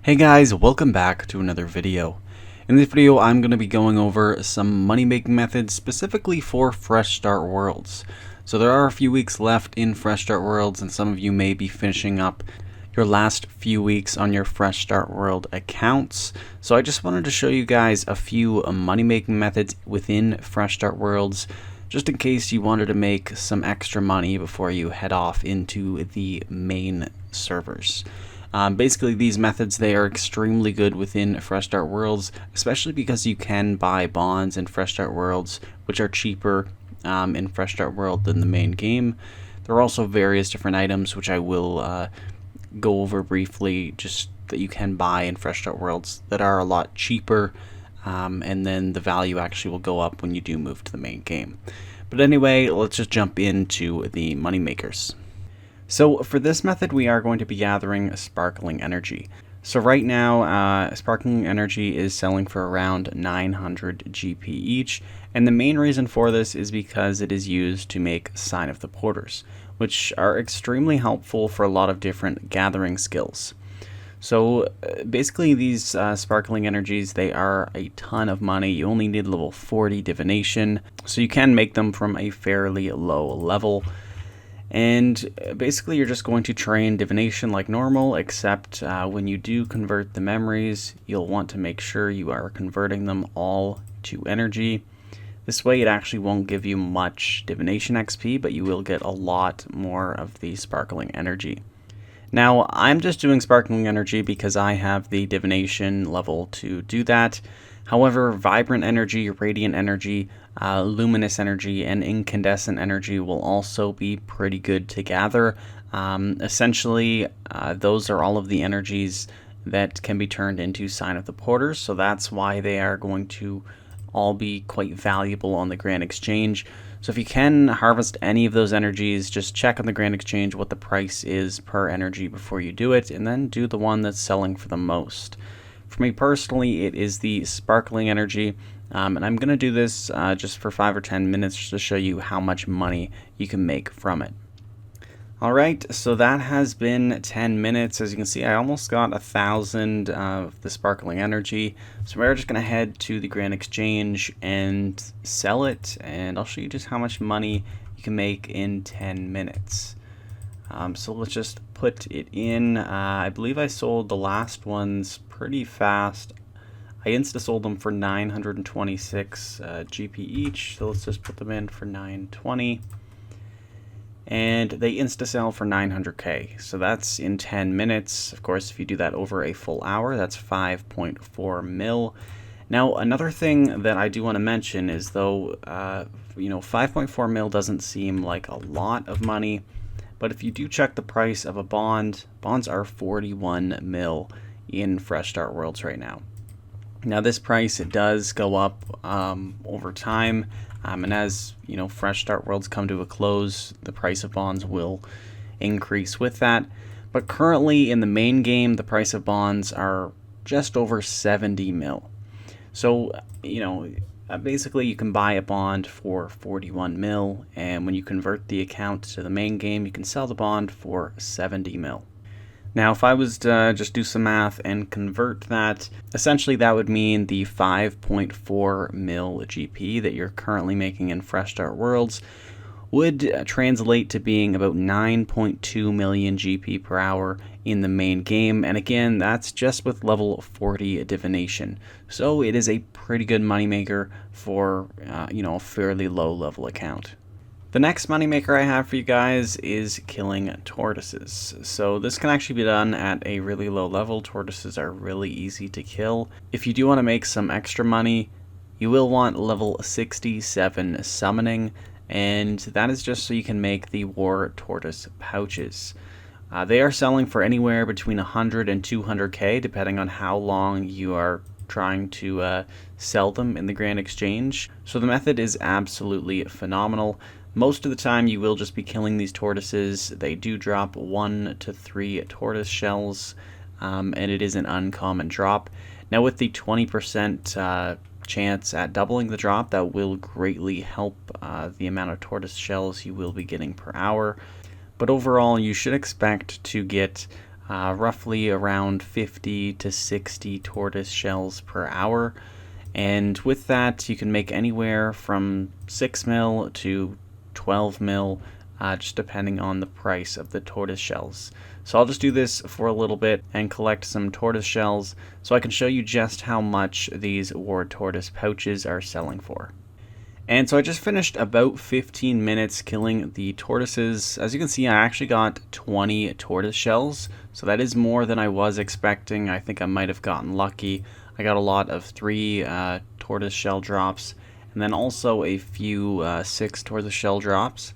Hey guys, welcome back to another video. In this video, I'm going to be going over some money-making methods specifically for Fresh Start Worlds. So there are a few weeks left in Fresh Start Worlds, and some of you may be finishing up your last few weeks on your Fresh Start World accounts. So I just wanted to show you guys a few money-making methods within Fresh Start Worlds, just in case you wanted to make some extra money before you head off into the main servers. Basically, these methods, they are extremely good within Fresh Start Worlds, especially because you can buy bonds in Fresh Start Worlds, which are cheaper in Fresh Start World than the main game. There are also various different items, which I will go over briefly, just that you can buy in Fresh Start Worlds that are a lot cheaper, and then the value actually will go up when you do move to the main game. But anyway, let's just jump into the money makers. So for this method, we are going to be gathering sparkling energy. So right now, sparkling energy is selling for around 900 GP each, and the main reason for this is because it is used to make Sign of the Porters, which are extremely helpful for a lot of different gathering skills. So basically these sparkling energies, they are a ton of money. You only need level 40 divination, so you can make them from a fairly low level. And basically you're just going to train divination like normal, except when you do convert the memories, you'll want to make sure you are converting them all to energy. This way it actually won't give you much divination XP, but you will get a lot more of the sparkling energy. Now, I'm just doing sparkling energy because I have the divination level to do that. However, vibrant energy, radiant energy, luminous energy, and incandescent energy will also be pretty good to gather. Essentially, those are all of the energies that can be turned into Sign of the Porters, so that's why they are going to all be quite valuable on the Grand Exchange. So if you can harvest any of those energies, just check on the Grand Exchange what the price is per energy before you do it, and then do the one that's selling for the most. For me personally, it is the sparkling energy, and I'm going to do this just for 5 or 10 minutes to show you how much money you can make from it. Alright, so that has been 10 minutes. As you can see, I almost got 1,000 of the sparkling energy. So we're just going to head to the Grand Exchange and sell it, and I'll show you just how much money you can make in 10 minutes. So let's just put it in. I believe I sold the last ones pretty fast. I insta-sold them for 926 GP each, so let's just put them in for 920. And they insta-sell for 900k, so that's in 10 minutes. Of course, if you do that over a full hour, that's 5.4 mil. Now, another thing that I do want to mention is, though, 5.4 mil doesn't seem like a lot of money, but if you do check the price of a bond, bonds are 41 mil in Fresh Start Worlds right now. Now this price, it does go up over time, and as Fresh Start Worlds come to a close, the price of bonds will increase with that. But currently in the main game, the price of bonds are just over 70 mil. So basically you can buy a bond for 41 mil, and when you convert the account to the main game, you can sell the bond for 70 mil. Now, if I was to just do some math and convert that, essentially that would mean the 5.4 mil GP that you're currently making in Fresh Start Worlds would translate to being about 9.2 million GP per hour in the main game. And again, that's just with level 40 divination. So it is a pretty good moneymaker for, a fairly low level account. The next moneymaker I have for you guys is killing tortoises. So this can actually be done at a really low level. Tortoises are really easy to kill. If you do want to make some extra money, you will want level 67 summoning, and that is just so you can make the war tortoise pouches. They are selling for anywhere between 100 and 200k, depending on how long you are trying to sell them in the Grand Exchange. So the method is absolutely phenomenal. Most of the time you will just be killing these tortoises. They do drop 1 to 3 tortoise shells, and it is an uncommon drop. Now with the 20% chance at doubling the drop, that will greatly help the amount of tortoise shells you will be getting per hour. But overall, you should expect to get roughly around 50 to 60 tortoise shells per hour. And with that, you can make anywhere from 6 mil to 12 mil, just depending on the price of the tortoise shells. So I'll just do this for a little bit and collect some tortoise shells so I can show you just how much these war tortoise pouches are selling for. And so I just finished about 15 minutes killing the tortoises. As you can see, I actually got 20 tortoise shells, so that is more than I was expecting. I think I might have gotten lucky. I got a lot of 3 tortoise shell drops, and then also a few 6 tortoise shell drops.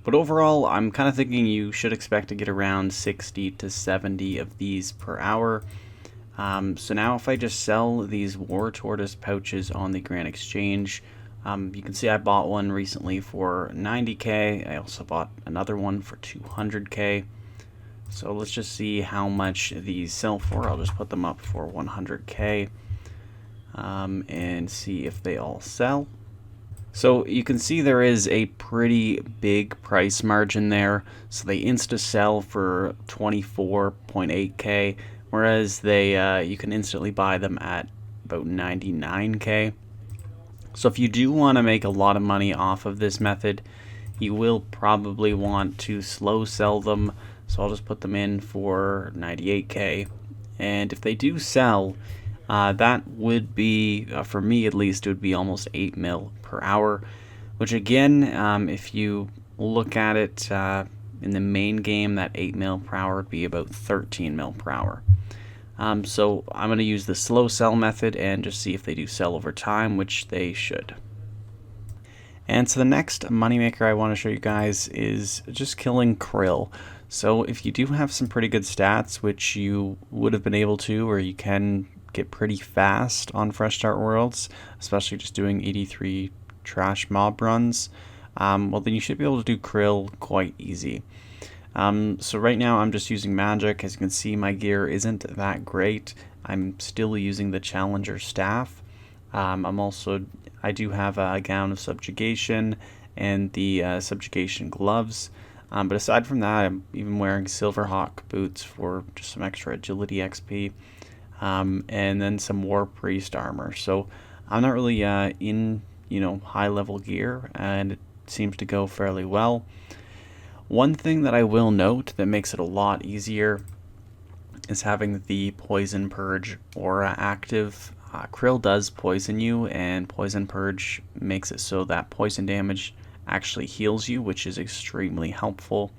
But overall, I'm kind of thinking you should expect to get around 60 to 70 of these per hour. So now if I just sell these war tortoise pouches on the Grand Exchange, you can see I bought one recently for 90k. I also bought another one for 200k. So let's just see how much these sell for. I'll just put them up for 100k and see if they all sell. So you can see there is a pretty big price margin there. So they insta sell for 24.8k, whereas they you can instantly buy them at about 99k. So if you do want to make a lot of money off of this method, you will probably want to slow sell them. So I'll just put them in for 98k. And if they do sell, that would be, for me at least, it would be almost 8 mil per hour. Which again, if you look at it in the main game, that 8 mil per hour would be about 13 mil per hour. So I'm going to use the slow sell method and just see if they do sell over time, which they should. And so the next moneymaker I want to show you guys is just killing Krill. So if you do have some pretty good stats, which you would have been able to, or you can get pretty fast on Fresh Start Worlds, especially just doing 83 trash mob runs, well then you should be able to do Krill quite easy. So right now I'm just using magic. As you can see, my gear isn't that great. I'm still using the Challenger staff. I do have a gown of subjugation and the subjugation gloves. But aside from that, I'm even wearing Silverhawk boots for just some extra agility XP. And then some War Priest armor. So I'm not really in, high level gear, and it seems to go fairly well. One thing that I will note that makes it a lot easier is having the Poison Purge aura active. Krill does poison you, and Poison Purge makes it so that poison damage actually heals you, which is extremely helpful.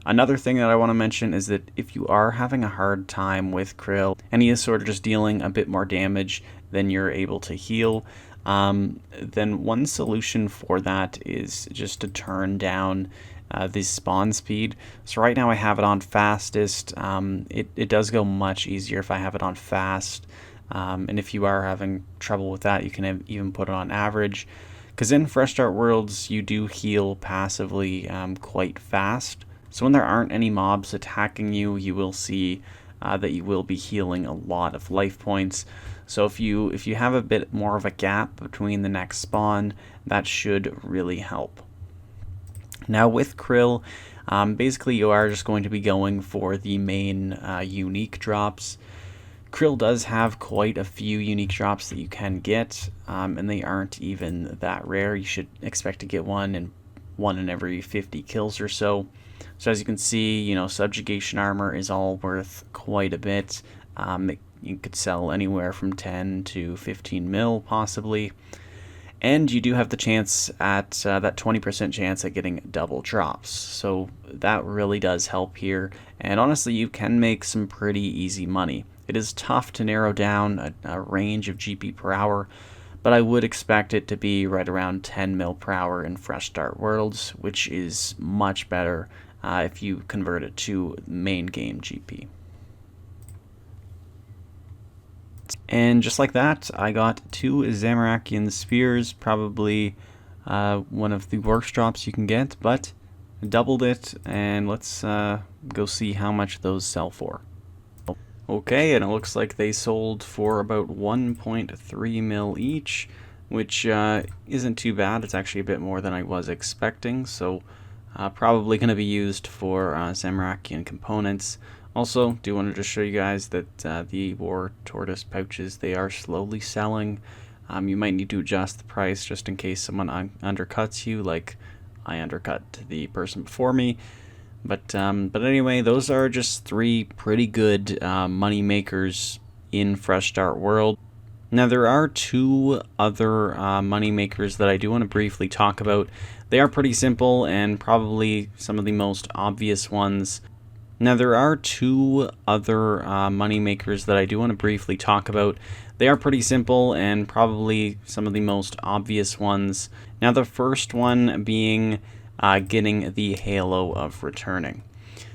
Another thing that I want to mention is that if you are having a hard time with Krill and he is sort of just dealing a bit more damage than you're able to heal, then one solution for that is just to turn down the spawn speed. So right now I have it on fastest. It does go much easier if I have it on fast, and if you are having trouble with that, you can even put it on average, because in Fresh Start Worlds you do heal passively quite fast. So when there aren't any mobs attacking you, you will see that you will be healing a lot of life points. So if you have a bit more of a gap between the next spawn, that should really help. Now with Krill, basically you are just going to be going for the main unique drops. Krill does have quite a few unique drops that you can get, and they aren't even that rare. You should expect to get one in every 50 kills or so. So as you can see, subjugation armor is all worth quite a bit. You could sell anywhere from 10 to 15 mil possibly. And you do have the chance at that 20% chance at getting double drops. So that really does help here. And honestly, you can make some pretty easy money. It is tough to narrow down a range of GP per hour, but I would expect it to be right around 10 mil per hour in Fresh Start Worlds, which is much better if you convert it to main game GP. And just like that, I got 2 Zamorakian spears, probably one of the worst drops you can get, but doubled it, and let's go see how much those sell for. Okay, and it looks like they sold for about 1.3 mil each, which isn't too bad. It's actually a bit more than I was expecting, so probably going to be used for Zamorakian components. Also, do want to just show you guys that the war tortoise pouches, they are slowly selling. You might need to adjust the price just in case someone undercuts you, like I undercut the person before me. But anyway, those are just 3 pretty good money makers in Fresh Start World. Now there are 2 other money makers that I do want to briefly talk about. They are pretty simple and probably some of the most obvious ones. Now there are 2 other money makers that I do want to briefly talk about. They are pretty simple and probably some of the most obvious ones. Now the first one being getting the Halo of Returning.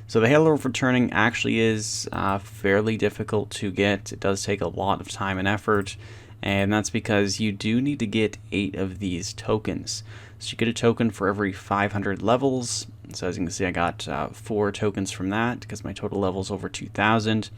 So the Halo of Returning actually is fairly difficult to get. It does take a lot of time and effort, and that's because you do need to get 8 of these tokens. So you get a token for every 500 levels. So as you can see, I got 4 tokens from that because my total level is over 2,000.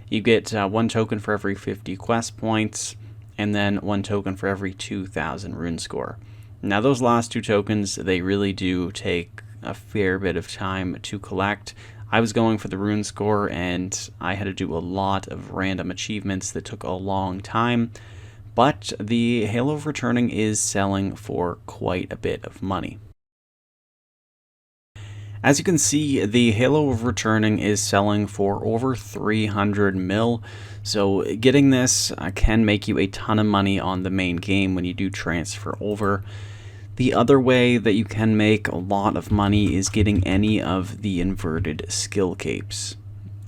You get 1 token for every 50 quest points, and then 1 token for every 2,000 rune score. Now those last 2 tokens, they really do take a fair bit of time to collect. I was going for the rune score, and I had to do a lot of random achievements that took a long time. But the Halo of Returning is selling for quite a bit of money. As you can see, the Halo of Returning is selling for over 300 mil, so getting this can make you a ton of money on the main game when you do transfer over. The other way that you can make a lot of money is getting any of the inverted skill capes.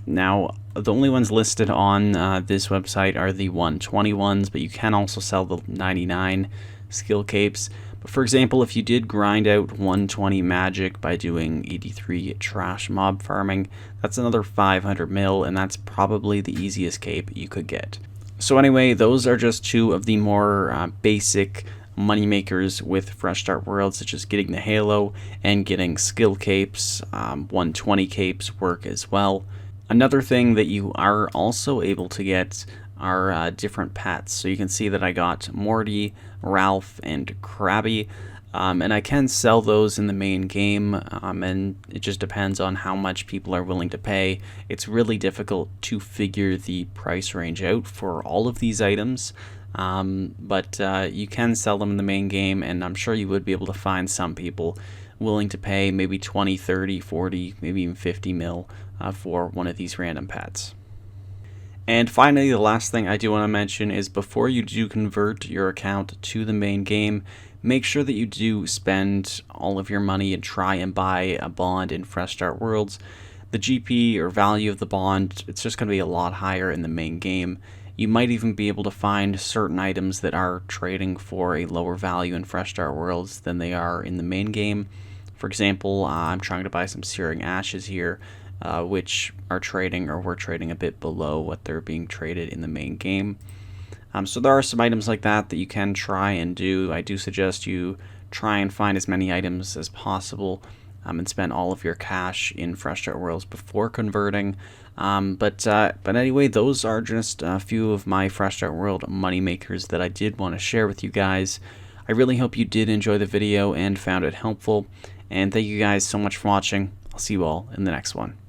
Now, the only ones listed on this website are the 120 ones, but you can also sell the 99 skill capes. But for example, if you did grind out 120 magic by doing 83 trash mob farming, that's another 500 mil, and that's probably the easiest cape you could get. So anyway, those are just 2 of the more basic money makers with Fresh Start World, such as getting the Halo and getting skill capes. 120 capes work as well. Another thing that you are also able to get are different pets. So you can see that I got Morty, Ralph, and Krabby, and I can sell those in the main game, and it just depends on how much people are willing to pay. It's really difficult to figure the price range out for all of these items, but you can sell them in the main game, and I'm sure you would be able to find some people willing to pay maybe 20, 30, 40, maybe even 50 mil for one of these random pets. And finally, the last thing I do want to mention is before you do convert your account to the main game, make sure that you do spend all of your money and try and buy a bond in Fresh Start Worlds. The GP or value of the bond, it's just going to be a lot higher in the main game. You might even be able to find certain items that are trading for a lower value in Fresh Start Worlds than they are in the main game. For example, I'm trying to buy some Searing Ashes here, which are trading or were trading a bit below what they're being traded in the main game. So there are some items like that you can try and do. I do suggest you try and find as many items as possible and spend all of your cash in Fresh Start Worlds before converting. But anyway, those are just a few of my Fresh Start World money makers that I did want to share with you guys. I really hope you did enjoy the video and found it helpful. And thank you guys so much for watching. I'll see you all in the next one.